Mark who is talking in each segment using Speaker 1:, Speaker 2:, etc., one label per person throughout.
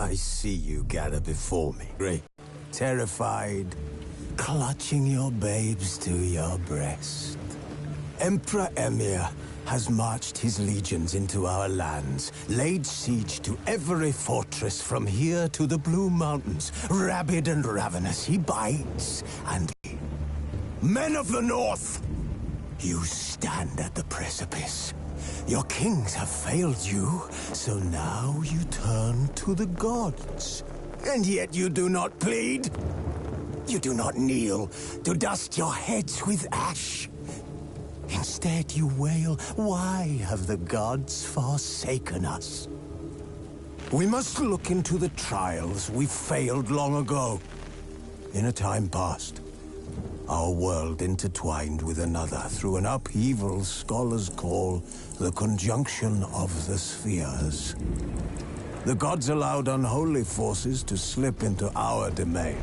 Speaker 1: I see you gather before me, great, terrified, clutching your babes to your breast. Emperor Emir has marched his legions into our lands, laid siege to every fortress from here to the Blue Mountains. Rabid and ravenous, he bites and... Men of the North! You stand at the precipice. Your kings have failed you, so now you turn to the gods. And yet you do not plead. You do not kneel to dust your heads with ash. Instead you wail, why have the gods forsaken us? We must look into the trials we failed long ago. In a time past, our world intertwined with another through an upheaval scholars call the conjunction of the spheres. The gods allowed unholy forces to slip into our domain.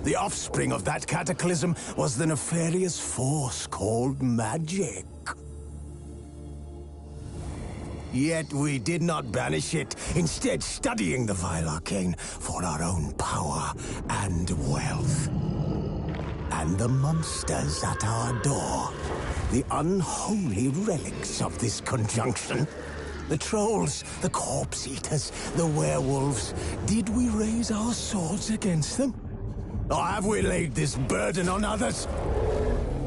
Speaker 1: The offspring of that cataclysm was the nefarious force called magic. Yet we did not banish it, instead studying the vile arcane for our own power and wealth. And the monsters at our door, the unholy relics of this conjunction. The trolls, the corpse-eaters, the werewolves. Did we raise our swords against them? Or have we laid this burden on others?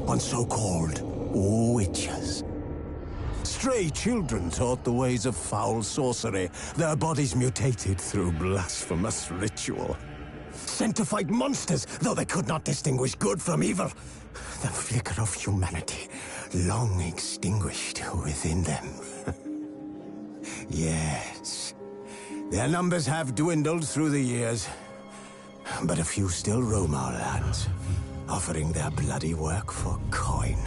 Speaker 1: On so-called witches. Stray children taught the ways of foul sorcery, their bodies mutated through blasphemous ritual. Sent to fight monsters, though they could not distinguish good from evil. The flicker of humanity, long extinguished within them. Yes, their numbers have dwindled through the years. But a few still roam our lands, offering their bloody work for coin.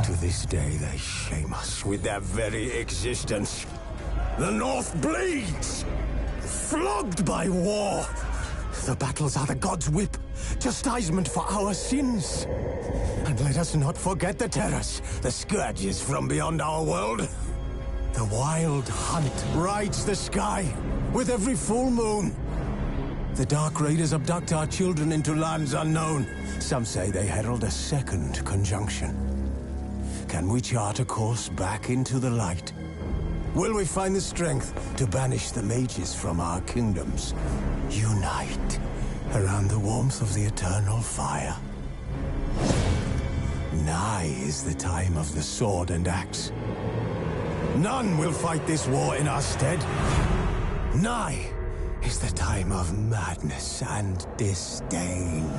Speaker 1: To this day, they shame us with their very existence. The North bleeds! Flogged by war! The battles are the gods' whip, chastisement for our sins. And let us not forget the terrors, the scourges from beyond our world. The wild hunt rides the sky with every full moon. The Dark Raiders abduct our children into lands unknown. Some say they herald a second conjunction. Can we chart a course back into the light? Will we find the strength to banish the mages from our kingdoms? Unite around the warmth of the eternal fire. Nigh is the time of the sword and axe. None will fight this war in our stead. Nigh is the time of madness and disdain.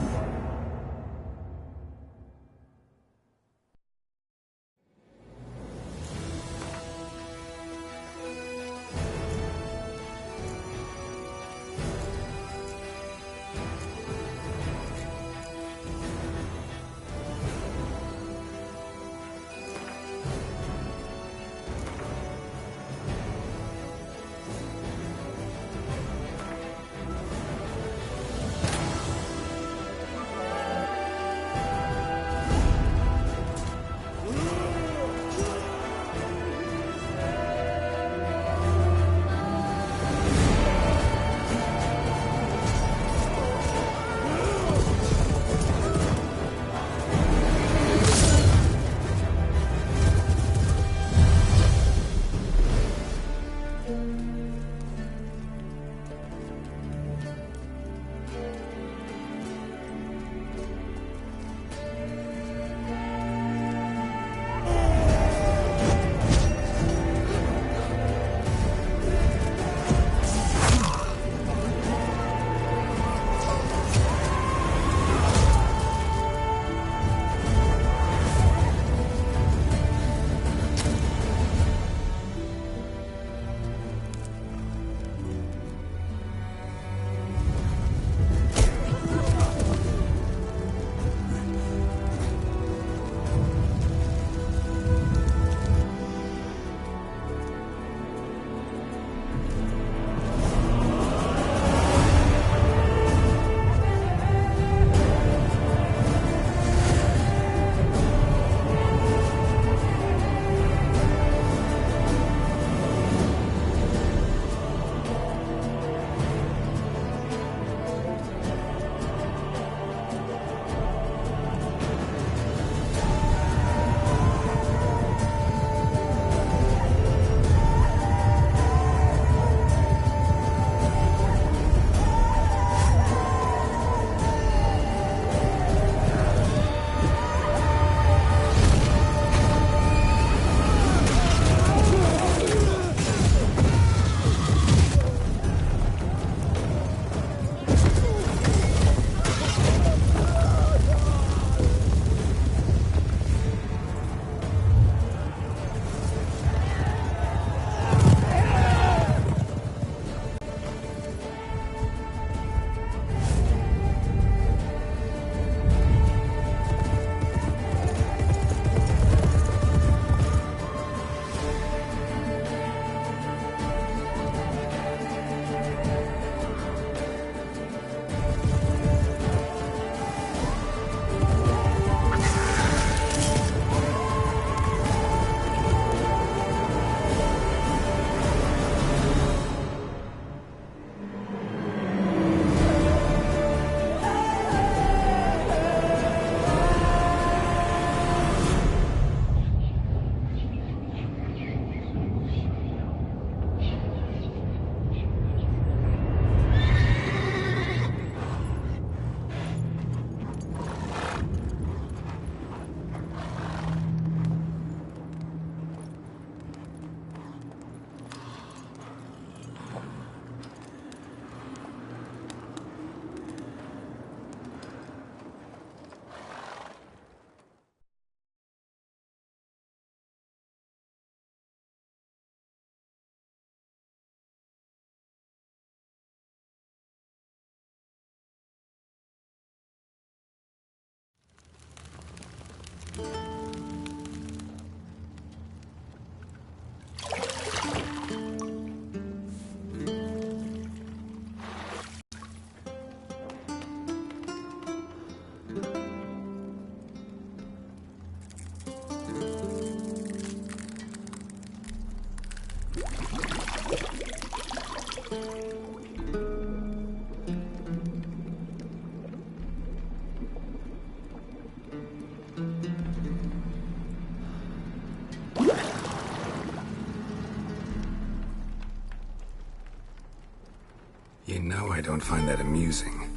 Speaker 2: know I don't find that amusing.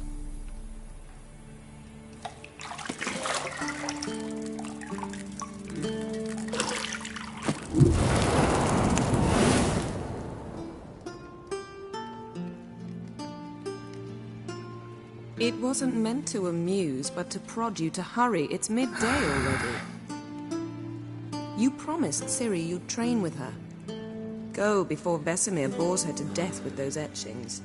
Speaker 3: It wasn't meant to amuse, but to prod you to hurry. It's midday already. You promised Ciri you'd train with her. Go before Vesemir bores her to death with those etchings.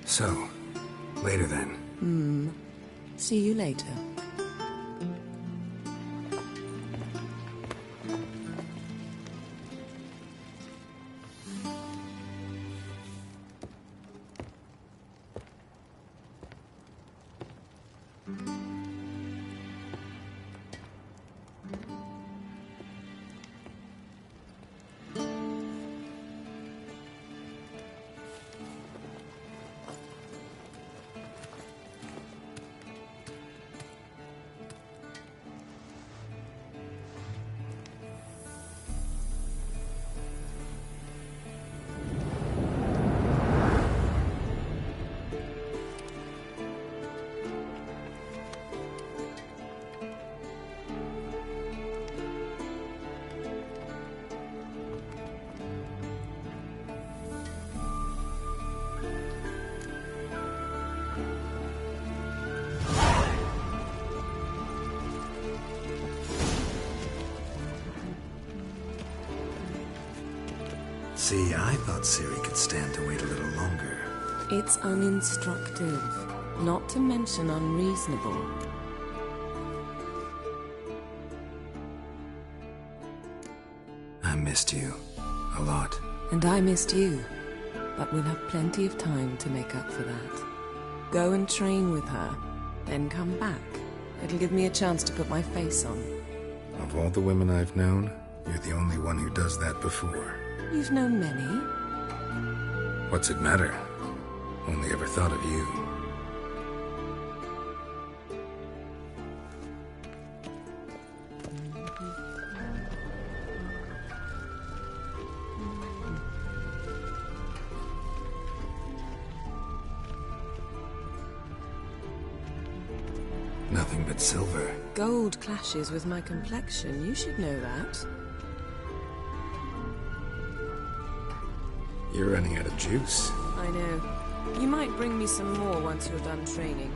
Speaker 2: So, later then.
Speaker 3: See you later.
Speaker 2: See, I thought Ciri could stand to wait a little longer.
Speaker 3: It's uninstructive, not to mention unreasonable.
Speaker 2: I missed you. A lot.
Speaker 3: And I missed you. But we'll have plenty of time to make up for that. Go and train with her, then come back. It'll give me a chance to put my face on.
Speaker 2: Of all the women I've known, you're the only one who does that before.
Speaker 3: You've known many.
Speaker 2: What's it matter? Only ever thought of you. Nothing but silver.
Speaker 3: Gold clashes with my complexion. You should know that.
Speaker 2: You're running out of juice.
Speaker 3: I know. You might bring me some more once you're done training.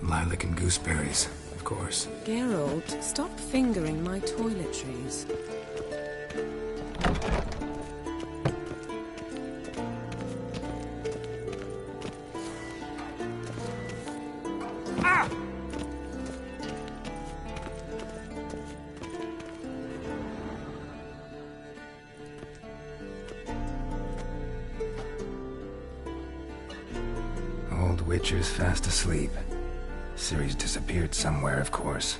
Speaker 2: Lilac and gooseberries, of course.
Speaker 3: Geralt, stop fingering my toiletries.
Speaker 2: Witcher's fast asleep. Ciri's disappeared somewhere, of course.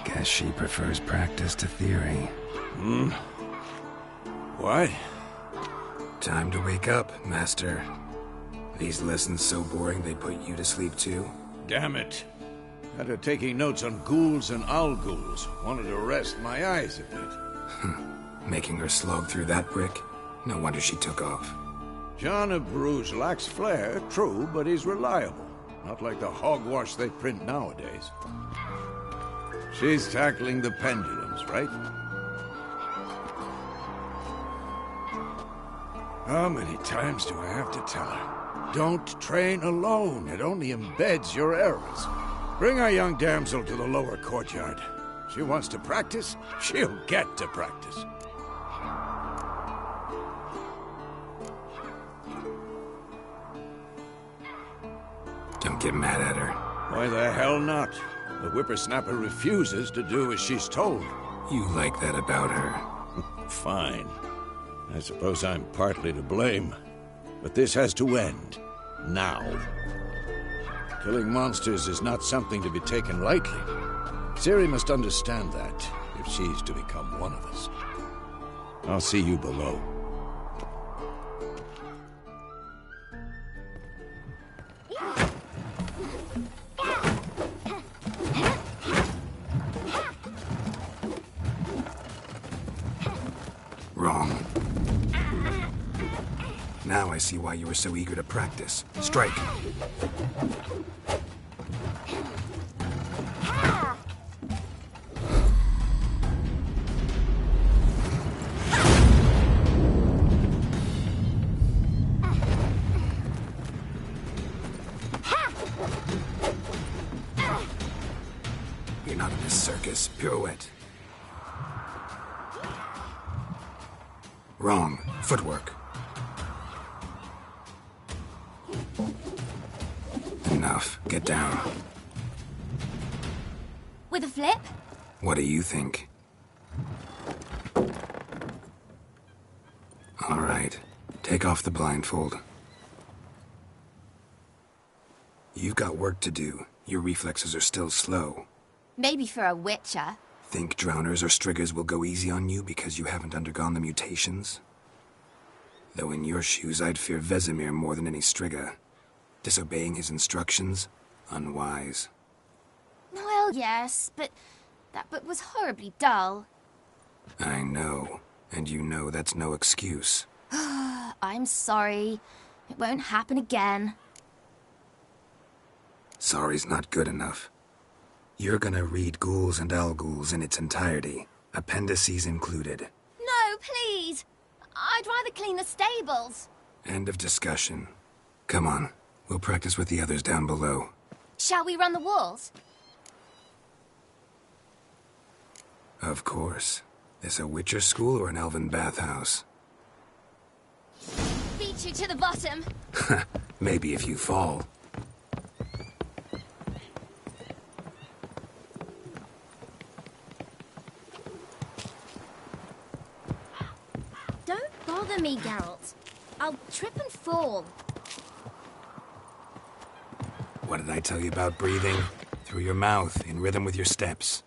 Speaker 2: Guess she prefers practice to theory.
Speaker 4: What?
Speaker 2: Time to wake up, Master. These lessons so boring they put you to sleep too?
Speaker 4: Damn it. Had her taking notes on ghouls and owl ghouls. Wanted to rest my eyes a bit.
Speaker 2: Making her slog through that brick? No wonder she took off.
Speaker 4: John of Bruges lacks flair, true, but he's reliable. Not like the hogwash they print nowadays. She's tackling the pendulums, right? How many times do I have to tell her? Don't train alone. It only embeds your errors. Bring our young damsel to the lower courtyard. She wants to practice, she'll get to practice.
Speaker 2: Don't get mad at her.
Speaker 4: Why the hell not? The whippersnapper refuses to do as she's told.
Speaker 2: You like that about her?
Speaker 4: Fine. I suppose I'm partly to blame. But this has to end. Now. Killing monsters is not something to be taken lightly. Ciri must understand that, if she's to become one of us. I'll see you below.
Speaker 2: Wrong. Now I see why you were so eager to practice. Strike. You're not in a circus. Pirouette. Wrong. Footwork. Enough. Get down.
Speaker 5: With a flip?
Speaker 2: What do you think? All right. Take off the blindfold. You've got work to do. Your reflexes are still slow.
Speaker 5: Maybe for a witcher.
Speaker 2: Think drowners or striggers will go easy on you because you haven't undergone the mutations? Though in your shoes, I'd fear Vesemir more than any strigger. Disobeying his instructions? Unwise.
Speaker 5: Well, yes, but that book was horribly dull.
Speaker 2: I know. And you know that's no excuse.
Speaker 5: I'm sorry. It won't happen again.
Speaker 2: Sorry's not good enough. You're gonna read Ghouls and Al-Ghouls in its entirety, appendices included.
Speaker 5: No, please! I'd rather clean the stables.
Speaker 2: End of discussion. Come on, we'll practice with the others down below.
Speaker 5: Shall we run the walls?
Speaker 2: Of course. This a Witcher school or an elven bathhouse?
Speaker 5: Beat you to the bottom.
Speaker 2: Maybe if you fall.
Speaker 5: Don't bother me, Geralt. I'll trip and fall.
Speaker 2: What did I tell you about breathing? Through your mouth, in rhythm with your steps.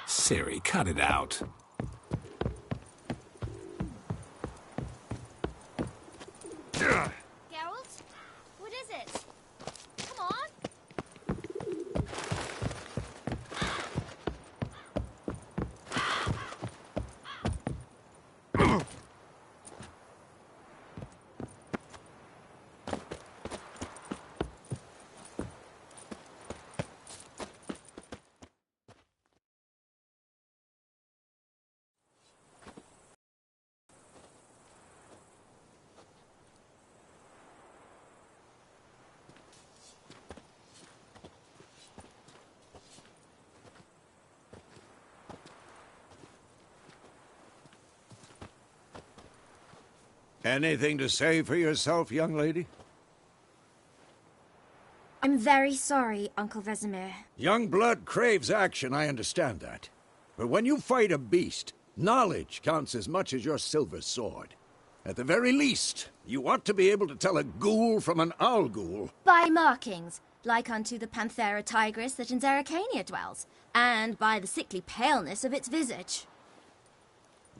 Speaker 2: Ciri, cut it out.
Speaker 5: Geralt? What is it? Come on.
Speaker 4: Anything to say for yourself, young lady?
Speaker 5: I'm very sorry, Uncle Vesemir.
Speaker 4: Young blood craves action, I understand that. But when you fight a beast, knowledge counts as much as your silver sword. At the very least, you ought to be able to tell a ghoul from an Al-Ghul.
Speaker 5: By markings, like unto the Panthera tigris that in Zerrikania dwells, and by the sickly paleness of its visage.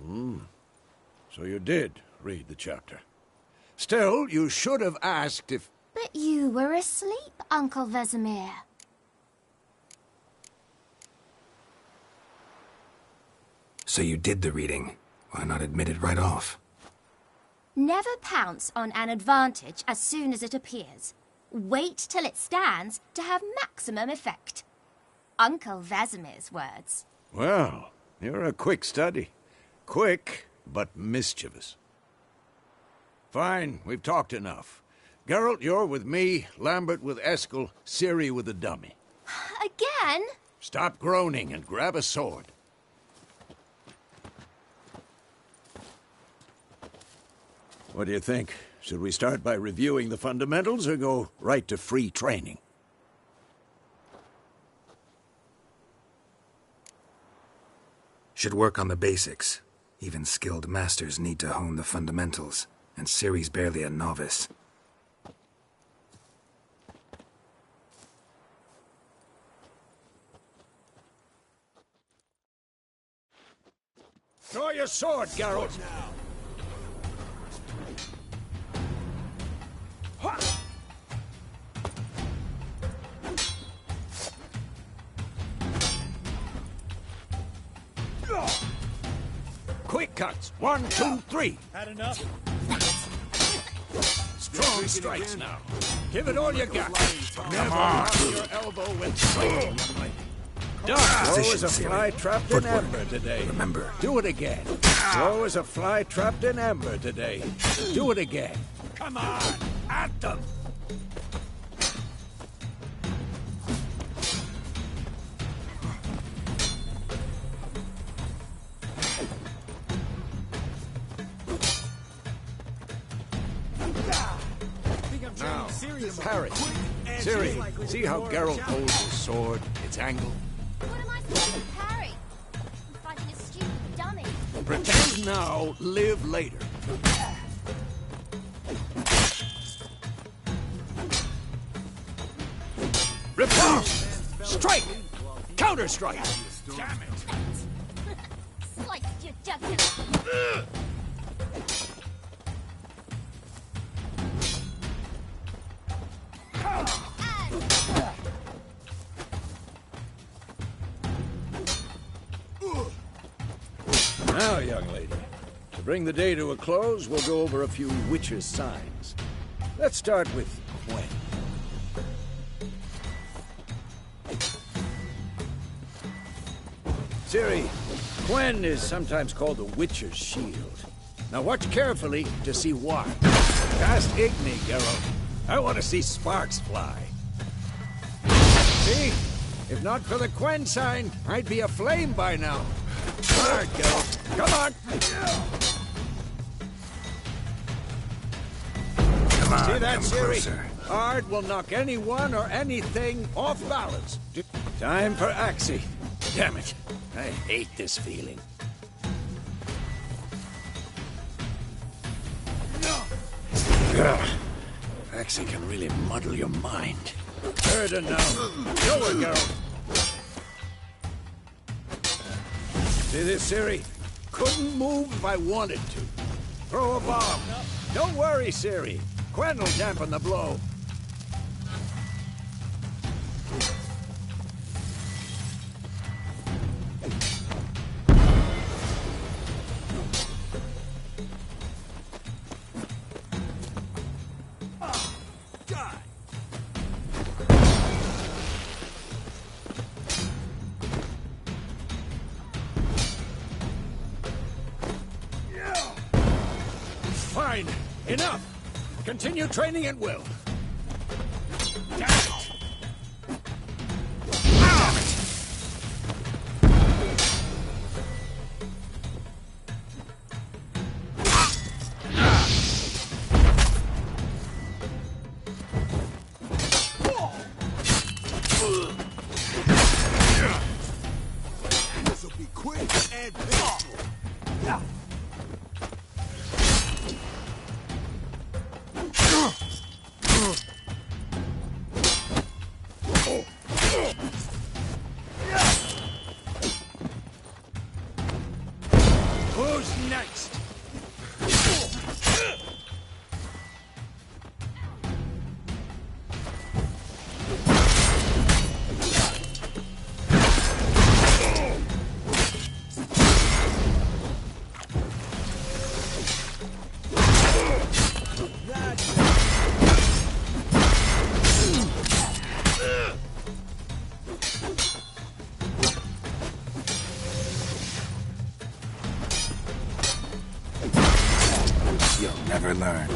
Speaker 4: So you did read the chapter. Still, you should have asked if...
Speaker 5: But you were asleep, Uncle Vesemir.
Speaker 2: So you did the reading. Why not admit it right off?
Speaker 5: Never pounce on an advantage as soon as it appears. Wait till it stands to have maximum effect. Uncle Vesemir's words.
Speaker 4: Well, you're a quick study. Quick, but mischievous. Fine, we've talked enough. Geralt, you're with me, Lambert with Eskel, Ciri with the dummy.
Speaker 5: Again?
Speaker 4: Stop groaning and grab a sword. What do you think? Should we start by reviewing the fundamentals or go right to free training?
Speaker 2: Should work on the basics. Even skilled masters need to hone the fundamentals, and Ciri's barely a novice.
Speaker 4: Draw your sword, Geralt. Quick cuts. 1, 2, 3.
Speaker 6: Had enough?
Speaker 4: Strong strikes now. Give it all you got. Never drop your elbow when striking. Done. Slow as a fly trapped in amber today.
Speaker 2: Remember.
Speaker 4: Do it again. Slow as a fly trapped in amber today. Do it again. Come on, at them. Now, parry. Ciri, see how Geralt holds his sword, its angle?
Speaker 5: What am I supposed to parry? I'm fighting a stupid dummy.
Speaker 4: Pretend now, live later. Repulse! Strike! Counter-strike! Damn it!
Speaker 5: Sliced your jugular.
Speaker 4: Now, young lady, to bring the day to a close, we'll go over a few witches' signs. Let's start with Quen. Ciri, Quen is sometimes called the Witcher's Shield. Now watch carefully to see why. Cast Igni, Geralt. I want to see sparks fly. See? If not for the Quen sign, I'd be aflame by now. Hard, Geralt. Come on!
Speaker 2: Come on,
Speaker 4: See that,
Speaker 2: come
Speaker 4: Ciri?
Speaker 2: closer.
Speaker 4: Ard will knock anyone or anything off balance. Time for Axii. Damn it. I hate this feeling. Ugh. Axii can really muddle your mind. Heard her now. Show her, Geralt. See this, Ciri? Couldn't move if I wanted to. Throw a bomb. Don't worry, Ciri. Quen will dampen the blow. Fine. Enough. Continue training at will. Damn it.
Speaker 1: This will be quick and painful.
Speaker 4: Who's next?
Speaker 2: You'll never learn.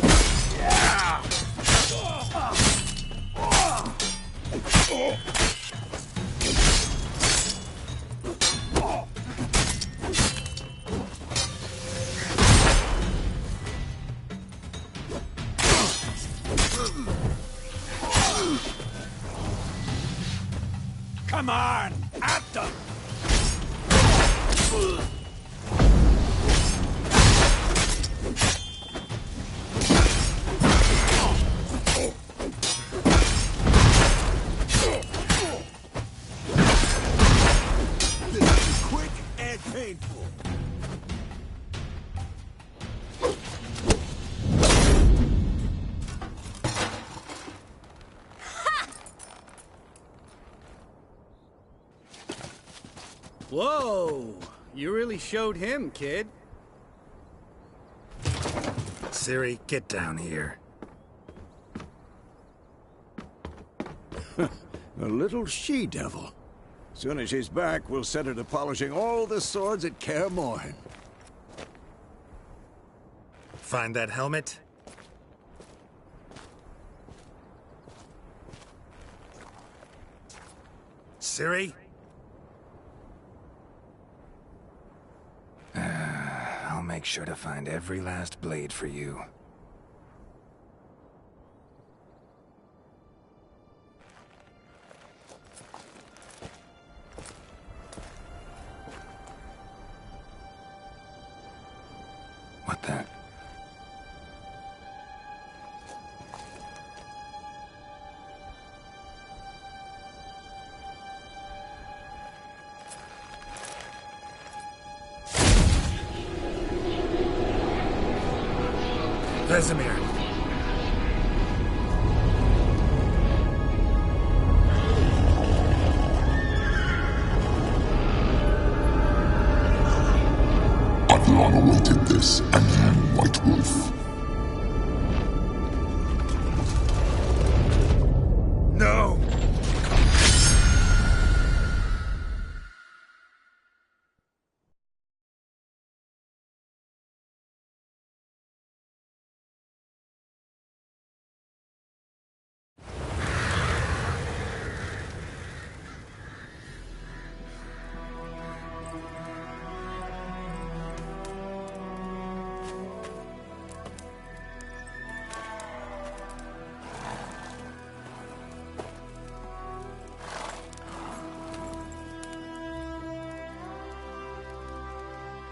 Speaker 4: Come on, at them!
Speaker 6: Whoa! You really showed him, kid.
Speaker 2: Ciri, get down here.
Speaker 4: A little she-devil. Soon as she's back, we'll set her to polishing all the swords at Kaer Morhen.
Speaker 2: Find that helmet? Ciri? I'll make sure to find every last blade for you. What the? Vesemir!
Speaker 7: I've long awaited this, and you, White Wolf.
Speaker 2: No!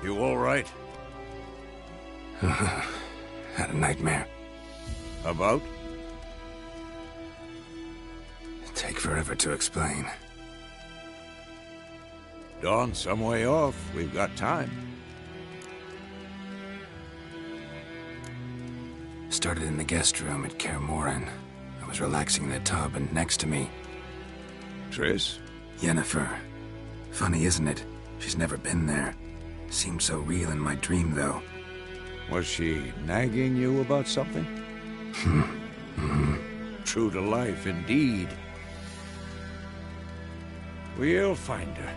Speaker 4: You all right?
Speaker 2: Had a nightmare.
Speaker 4: About?
Speaker 2: Take forever to explain.
Speaker 4: Dawn's some way off. We've got time.
Speaker 2: Started in the guest room at Kaer Morhen. I was relaxing in the tub, and next to me,
Speaker 4: Triss?
Speaker 2: Yennefer. Funny, isn't it? She's never been there. Seemed so real in my dream, though.
Speaker 4: Was she nagging you about something? True to life, indeed. We'll find her.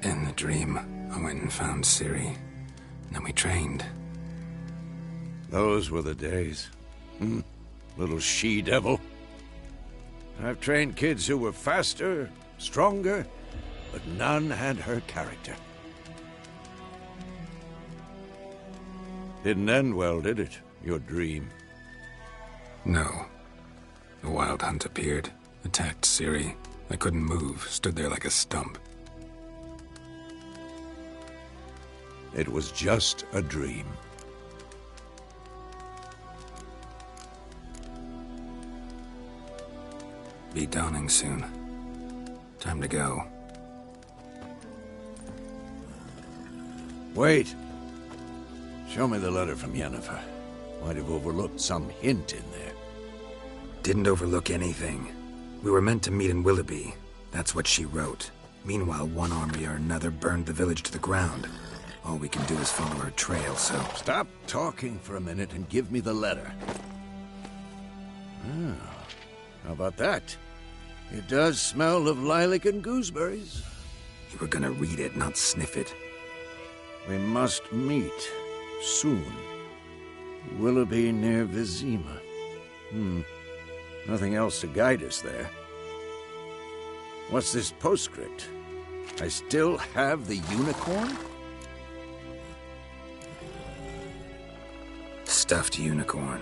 Speaker 2: In the dream, I went and found Ciri. Then we trained.
Speaker 4: Those were the days. Little she-devil. I've trained kids who were faster, stronger, but none had her character. Didn't end well, did it? Your dream?
Speaker 2: No. The Wild Hunt appeared, attacked Ciri. I couldn't move, stood there like a stump.
Speaker 4: It was just a dream.
Speaker 2: Be dawning soon. Time to go.
Speaker 4: Wait. Show me the letter from Yennefer. Might have overlooked some hint in there.
Speaker 2: Didn't overlook anything. We were meant to meet in Willoughby. That's what she wrote. Meanwhile, one army or another burned the village to the ground. All we can do is follow her trail, so...
Speaker 4: Stop talking for a minute and give me the letter. How about that? It does smell of lilac and gooseberries.
Speaker 2: You were gonna read it, not sniff it.
Speaker 4: We must meet soon. Willoughby near Vizima. Nothing else to guide us there. What's this postscript? I still have the unicorn?
Speaker 2: Stuffed unicorn.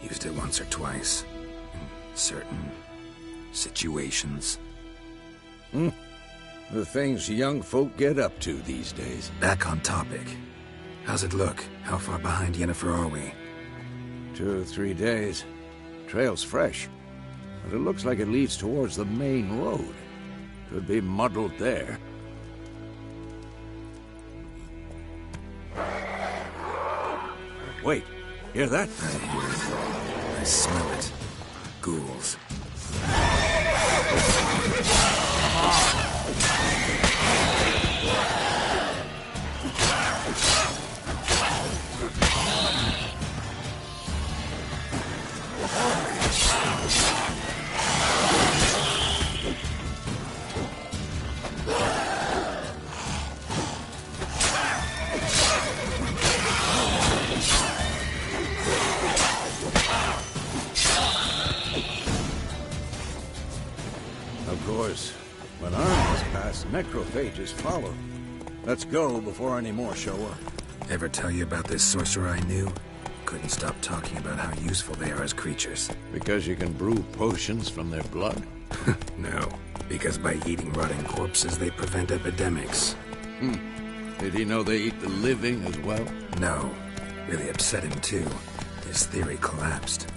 Speaker 2: Used it once or twice. In certain situations.
Speaker 4: The things young folk get up to these days.
Speaker 2: Back on topic. How's it look? How far behind Yennefer are we?
Speaker 4: 2 or 3 days. Trail's fresh, but it looks like it leads towards the main road. Could be muddled there. Wait, hear that?
Speaker 2: I hear it. I smell it. Ghouls.
Speaker 4: Of course, when armies pass, necrophages follow. Let's go before any more show up.
Speaker 2: Ever tell you about this sorcerer I knew? Couldn't stop talking about how useful they are as creatures.
Speaker 4: Because you can brew potions from their blood?
Speaker 2: No, because by eating rotting corpses, they prevent epidemics.
Speaker 4: Did he know they eat the living as well?
Speaker 2: No. Really upset him, too. His theory collapsed.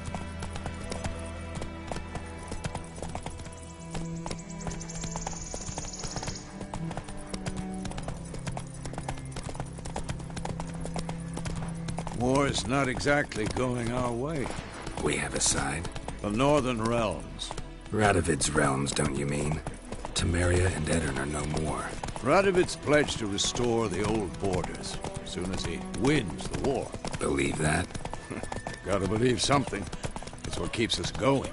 Speaker 4: War's not exactly going our way.
Speaker 2: We have a side.
Speaker 4: The Northern Realms.
Speaker 2: Radovid's realms, don't you mean? Temeria and Edirn are no more.
Speaker 4: Radovid's pledged to restore the old borders, as soon as he wins the war.
Speaker 2: Believe that?
Speaker 4: Gotta believe something. It's what keeps us going.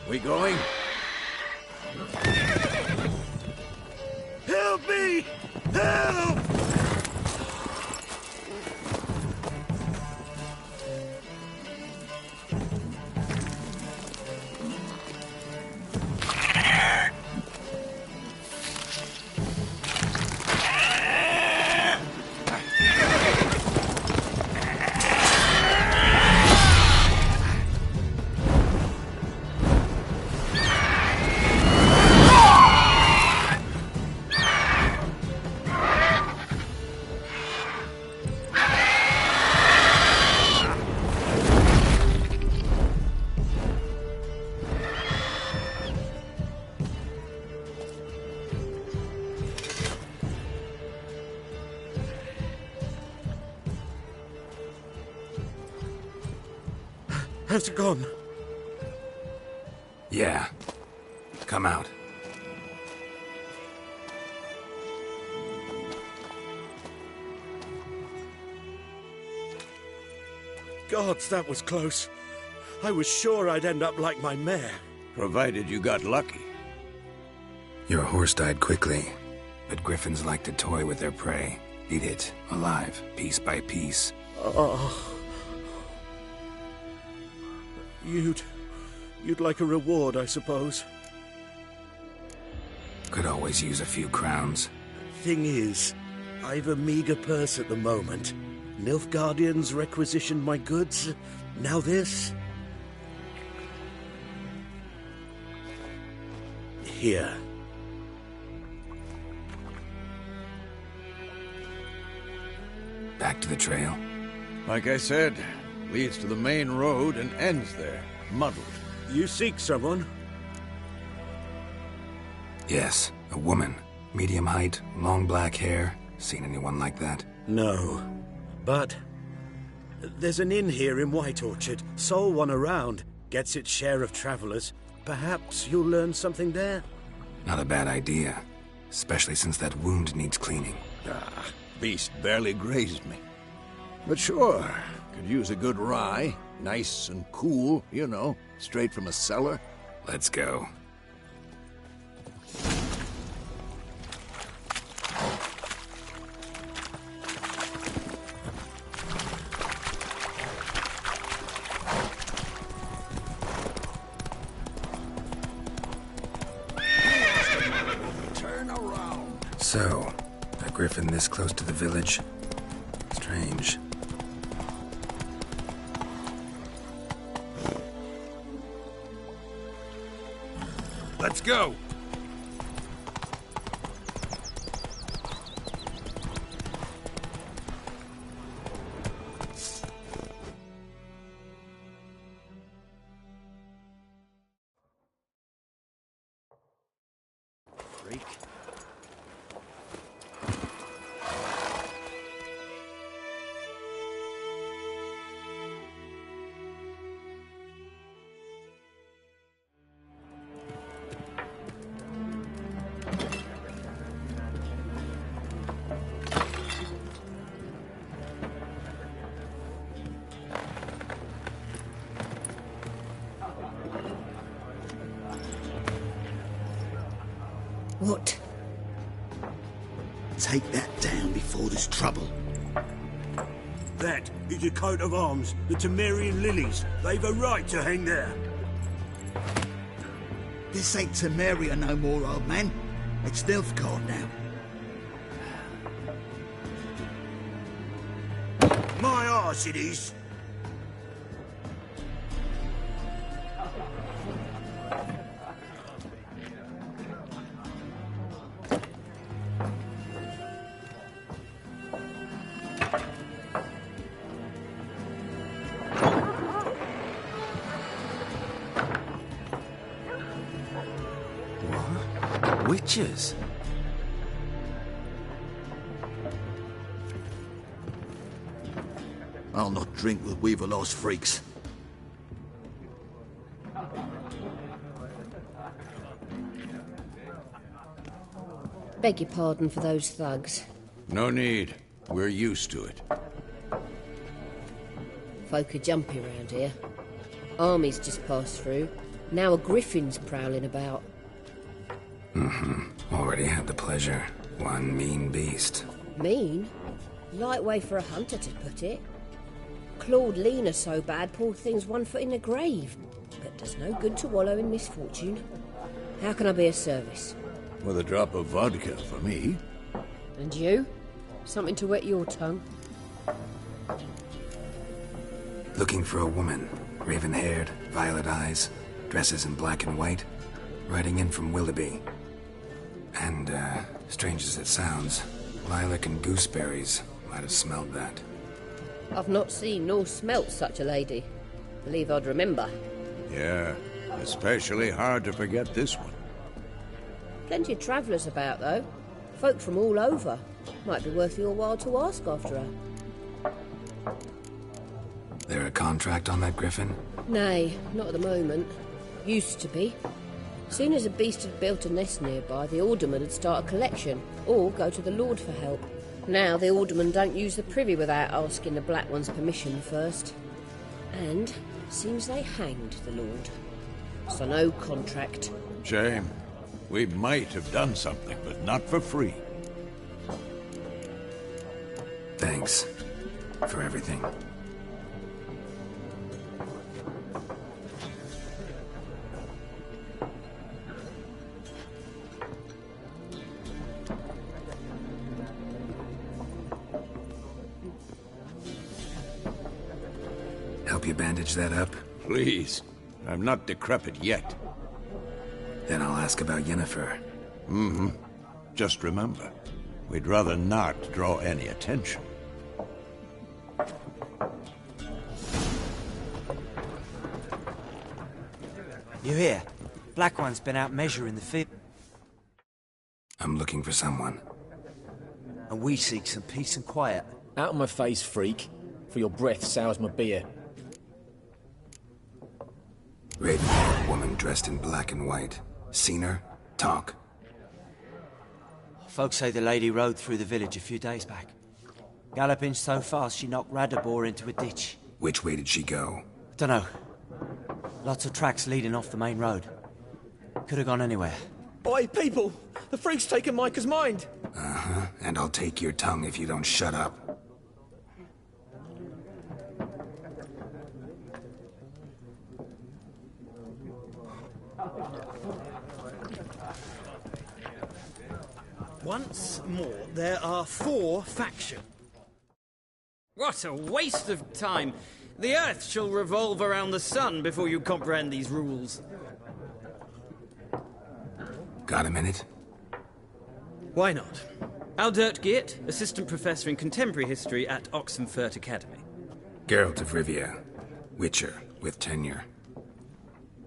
Speaker 4: We going? Help me! Help! How's it gone?
Speaker 2: Yeah. Come out.
Speaker 8: Gods, that was close. I was sure I'd end up like my mare.
Speaker 4: Provided you got lucky.
Speaker 2: Your horse died quickly, but griffins like to toy with their prey. Eat it, alive, piece by piece.
Speaker 8: Oh. You'd like a reward, I suppose.
Speaker 2: Could always use a few crowns.
Speaker 8: Thing is, I've a meager purse at the moment. Nilfgaardians requisitioned my goods. Now this. Here.
Speaker 2: Back to the trail?
Speaker 4: Like I said, leads to the main road and ends there, muddled.
Speaker 8: You seek someone?
Speaker 2: Yes, a woman. Medium height, long black hair. Seen anyone like that?
Speaker 8: No. But there's an inn here in White Orchard. Sole one around. Gets its share of travelers. Perhaps you'll learn something there?
Speaker 2: Not a bad idea. Especially since that wound needs cleaning.
Speaker 4: Beast barely grazed me. But sure, could use a good rye. Nice and cool, you know, straight from a cellar.
Speaker 2: Let's go.
Speaker 4: Turn around.
Speaker 2: So, a griffin this close to the village? Strange.
Speaker 4: Let's go.
Speaker 8: freak.
Speaker 9: What? Take that down before there's trouble.
Speaker 8: That is a coat of arms, the Temerian lilies. They've a right to hang there.
Speaker 9: This ain't Temeria no more, old man. It's Nilfgaard now.
Speaker 8: My arse it is.
Speaker 2: Witches?
Speaker 9: I'll not drink with Weaverlost freaks.
Speaker 10: Beg your pardon for those thugs.
Speaker 4: No need. We're used to it.
Speaker 10: Folk are jumpy round here. Armies just passed through. Now a griffin's prowling about.
Speaker 2: Already had the pleasure. One mean beast.
Speaker 10: Mean? Light way for a hunter to put it. Clawed Lena so bad, poor thing's 1 foot in the grave. But does no good to wallow in misfortune. How can I be of service?
Speaker 4: With a drop of vodka for me.
Speaker 10: And you? Something to wet your tongue?
Speaker 2: Looking for a woman. Raven-haired, violet eyes, dresses in black and white. Riding in from Willoughby. And, strange as it sounds, lilac and gooseberries might have smelled that.
Speaker 10: I've not seen nor smelt such a lady. Believe I'd remember.
Speaker 4: Yeah, especially hard to forget this one.
Speaker 10: Plenty of travellers about, though. Folk from all over. Might be worth your while to ask after her.
Speaker 2: There a contract on that griffin?
Speaker 10: Nay, not at the moment. Used to be. Soon as a beast had built a nest nearby, the alderman would start a collection, or go to the Lord for help. Now the alderman don't use the privy without asking the Black One's permission first. And seems they hanged the Lord. So no contract.
Speaker 4: Shame. We might have done something, but not for free.
Speaker 2: Thanks for everything. Help you bandage that up?
Speaker 4: Please. I'm not decrepit yet.
Speaker 2: Then I'll ask about Yennefer.
Speaker 4: Just remember, we'd rather not draw any attention.
Speaker 11: You hear? Black One's been out measuring the field.
Speaker 2: I'm looking for someone.
Speaker 11: And we seek some peace and quiet.
Speaker 12: Out of my face, freak. For your breath sours my beer.
Speaker 2: Raven-haired woman dressed in black and white. Seen her? Talk.
Speaker 11: Folks say the lady rode through the village a few days back. Galloping so fast she knocked Radabor into a ditch.
Speaker 2: Which way did she go?
Speaker 11: Dunno. Lots of tracks leading off the main road. Could have gone anywhere.
Speaker 12: Oi, people! The freak's taken Micah's mind!
Speaker 2: And I'll take your tongue if you don't shut up.
Speaker 6: Once more, there are 4 factions. What a waste of time! The Earth shall revolve around the sun before you comprehend these rules.
Speaker 2: Got a minute?
Speaker 6: Why not? Aldert Geert, Assistant Professor in Contemporary History at Oxenfurt Academy.
Speaker 2: Geralt of Rivia. Witcher, with tenure.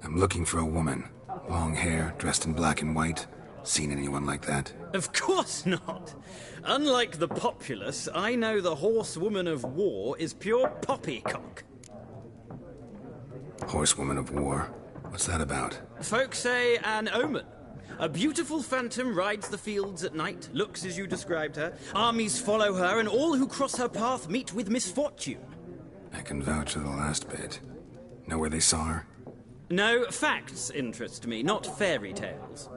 Speaker 2: I'm looking for a woman. Long hair, dressed in black and white. Seen anyone like that?
Speaker 6: Of course not. Unlike the populace, I know the horsewoman of war is pure poppycock.
Speaker 2: Horsewoman of war? What's that about?
Speaker 6: Folk say an omen. A beautiful phantom rides the fields at night, looks as you described her. Armies follow her, and all who cross her path meet with misfortune.
Speaker 2: I can vouch for the last bit. Know where they saw her?
Speaker 6: No, facts interest me, not fairy tales.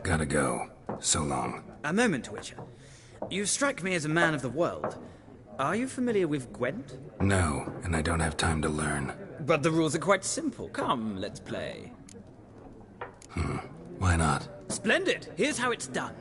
Speaker 2: Gotta go. So long.
Speaker 6: A moment, Witcher. You strike me as a man of the world. Are you familiar with Gwent?
Speaker 2: No, and I don't have time to learn.
Speaker 6: But the rules are quite simple. Come, let's play.
Speaker 2: Why not?
Speaker 6: Splendid! Here's how it's done.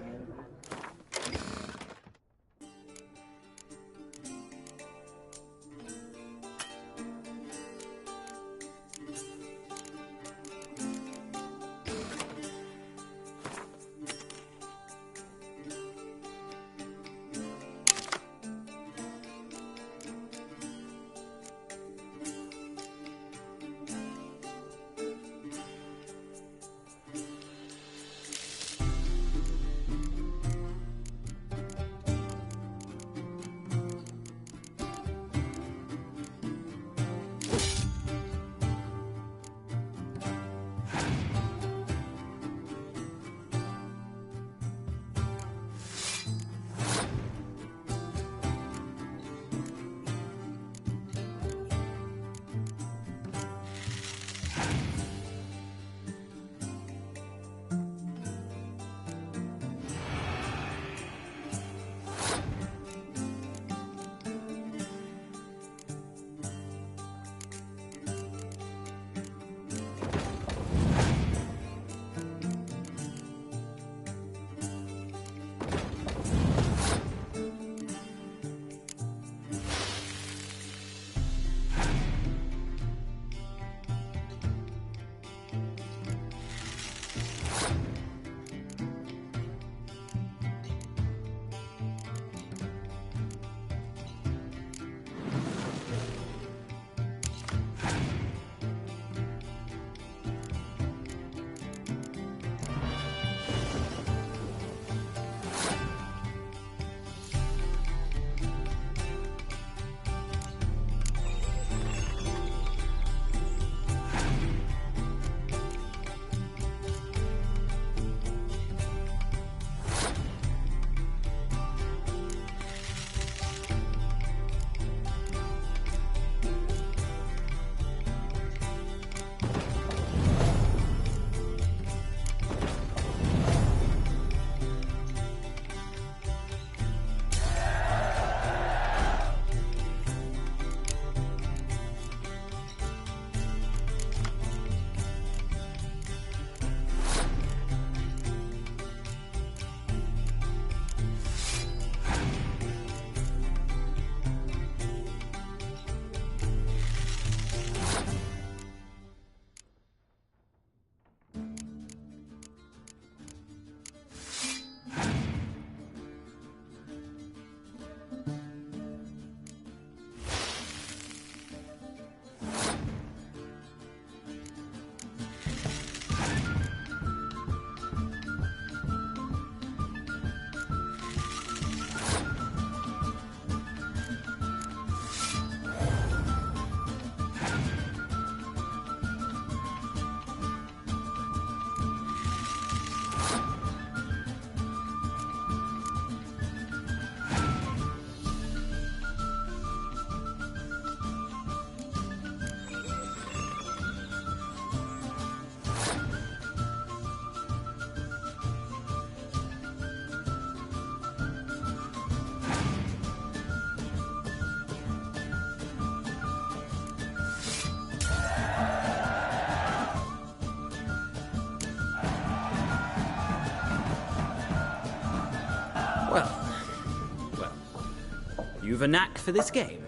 Speaker 6: You've a knack for this game.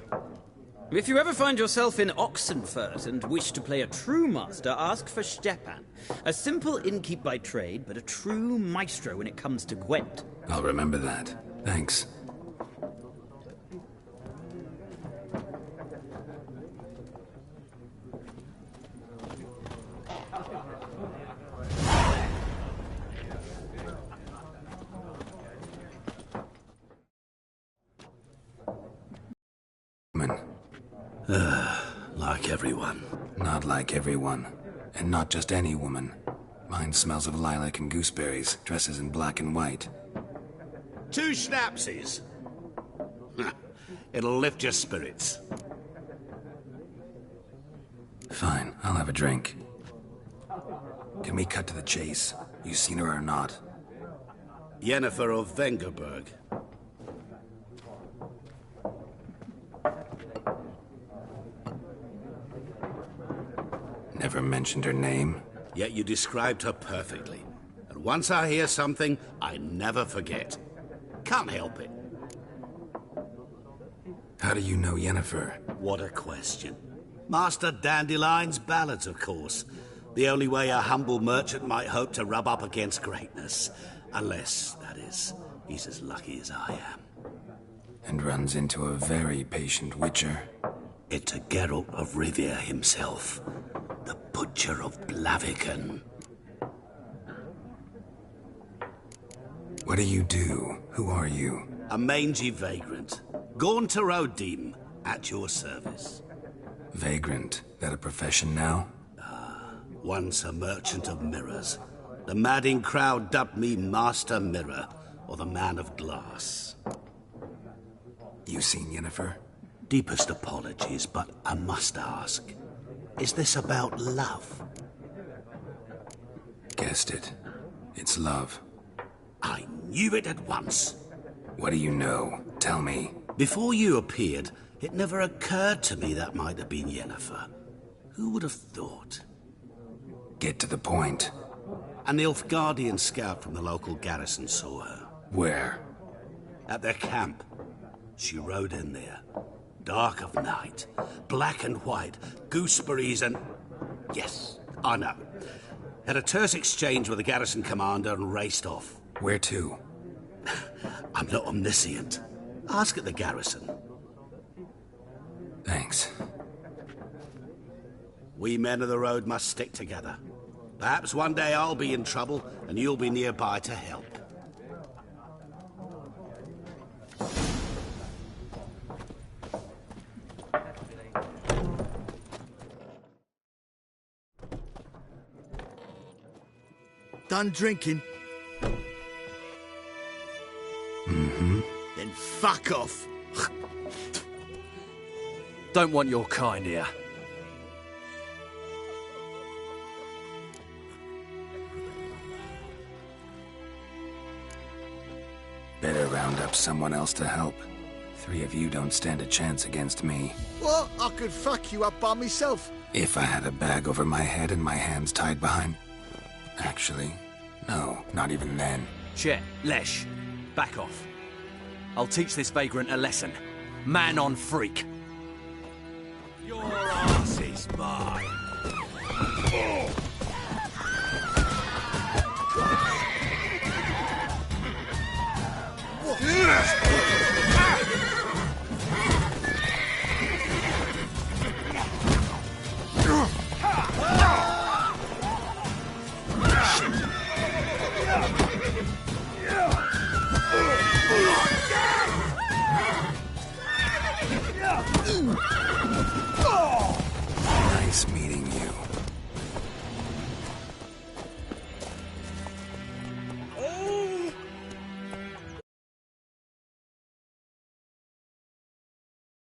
Speaker 6: If you ever find yourself in Oxenfurt and wish to play a true master, ask for Stepan. A simple innkeep by trade, but a true maestro when it comes to Gwent.
Speaker 2: I'll remember that. Thanks.
Speaker 13: Like everyone.
Speaker 2: Not like everyone. And not just any woman. Mine smells of lilac and gooseberries, dresses in black and white.
Speaker 13: 2 schnapsies. It'll lift your spirits.
Speaker 2: Fine, I'll have a drink. Can we cut to the chase? You seen her or not?
Speaker 13: Yennefer of Vengerberg.
Speaker 2: Never mentioned her name.
Speaker 13: Yet you described her perfectly. And once I hear something, I never forget. Can't help it.
Speaker 2: How do you know Yennefer?
Speaker 13: What a question. Master Dandelion's ballads, of course. The only way a humble merchant might hope to rub up against greatness. Unless, that is, he's as lucky as I am.
Speaker 2: And runs into a very patient witcher.
Speaker 13: Into Geralt of Rivia himself. The Butcher of Blaviken.
Speaker 2: What do you do? Who are you?
Speaker 13: A mangy vagrant. Gaunter O'Dim, at your service.
Speaker 2: Vagrant? That a profession now?
Speaker 13: Once a merchant of mirrors. The madding crowd dubbed me Master Mirror, or the Man of Glass.
Speaker 2: You seen Yennefer?
Speaker 13: Deepest apologies, but I must ask. Is this about love?
Speaker 2: Guessed it. It's love.
Speaker 13: I knew it at once.
Speaker 2: What do you know? Tell me.
Speaker 13: Before you appeared, it never occurred to me that might have been Yennefer. Who would have thought?
Speaker 2: Get to the point.
Speaker 13: An Nilfgaardian scout from the local garrison saw her.
Speaker 2: Where?
Speaker 13: At their camp. She rode in there. Dark of night. Black and white. Gooseberries and... Yes, I know. Had a terse exchange with the garrison commander and raced off.
Speaker 2: Where to?
Speaker 13: I'm not omniscient. Ask at the garrison.
Speaker 2: Thanks.
Speaker 13: We men of the road must stick together. Perhaps one day I'll be in trouble and you'll be nearby to help.
Speaker 9: Done drinking?
Speaker 2: Mm-hmm.
Speaker 9: Then fuck off.
Speaker 12: Don't want your kind here.
Speaker 2: Better round up someone else to help. 3 of you don't stand a chance against me.
Speaker 9: What? I could fuck you up by myself.
Speaker 2: If I had a bag over my head and my hands tied behind... Actually, no, not even then.
Speaker 12: Chet, Lesh, back off. I'll teach this vagrant a lesson. Man on freak.
Speaker 4: Your ass is mine.
Speaker 2: Nice meeting